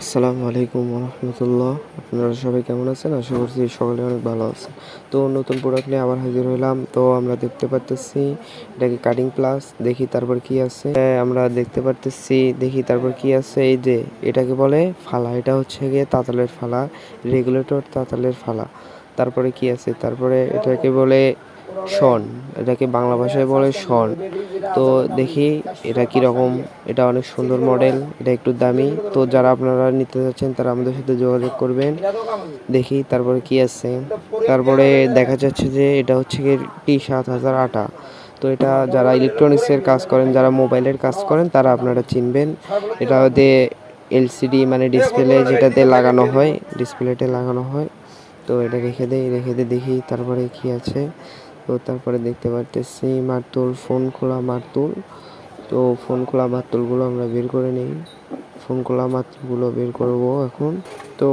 আসসালামু আলাইকুম রহমতুল্লাহ। আপনারা সবাই কেমন আছেন? আশা করছি সকলে অনেক ভালো আছে। তো নতুন প্রোডাক্ট নিয়ে আবার হাজির হইলাম। তো আমরা দেখতে পারতেছি এটাকে কাটিং প্লাস, দেখি তারপর কি আছে। আমরা দেখতে পারতেছি, দেখি তারপর কি আছে। এই যে এটাকে বলে ফালা, এটা হচ্ছে গিয়ে তাতালের ফালা, রেগুলেটর তাতালের ফালা। তারপরে কি আছে, তারপরে এটাকে বলে শন, এটাকে বাংলা ভাষায় বলে শন। তো দেখি এটা কীরকম। এটা অনেক সুন্দর মডেল, এটা একটু দামি। তো যারা আপনারা নিতে যাচ্ছেন তারা আমাদের সাথে যোগাযোগ করবেন। দেখি তারপরে কি আছে। তারপরে দেখা যাচ্ছে যে এটা হচ্ছে গিয়ে T7000 আটা। তো এটা যারা ইলেকট্রনিক্সের কাজ করেন, যারা মোবাইলের কাজ করেন তারা আপনারা চিনবেন। এটা দিয়ে এলসিডি মানে ডিসপ্লে যেটাতে লাগানো হয়, ডিসপ্লেতে লাগানো হয়। তো এটা রেখে দিয়ে দেখি তারপরে কি আছে। তো তারপরে দেখতে পারতেছি মারতুল, ফোন খোলা মারতুল। তো ফোন খোলা মারতুলগুলো আমরা বের করে নিই। ফোন খোলা মারতুলগুলো বের করব এখন। তো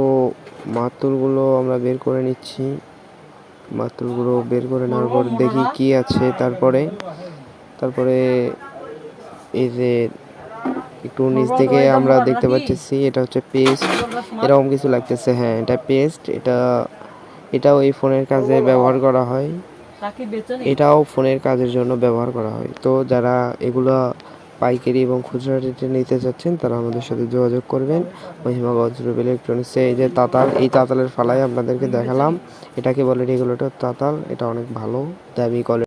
মারতুলগুলো আমরা বের করে নিচ্ছি। মারতুলগুলো বের করে নেওয়ার পর দেখি কি আছে। তারপরে এই যে একটু নিচ থেকে আমরা দেখতে পাচ্ছি এটা হচ্ছে পেস্ট, এরকম কিছু লাগতেছে। হ্যাঁ, এটা পেস্ট। এটাও এই ফোনের কাজে ব্যবহার করা হয়, এটাও ফোনের কাজের জন্য ব্যবহার করা হয়। তো যারা এগুলো পাইকারি এবং খুচরা রেটে নিতে চাচ্ছেন তারা আমাদের সাথে যোগাযোগ করবেন। মহিমা গজরুল ইলেকট্রনিক্সে এই যে তাতাল, এই তাতালের ফালাই আপনাদেরকে দেখালাম। এটাকে বলে রেগুলেটর তাতাল। এটা অনেক ভালো, দামি কোয়ালিটি।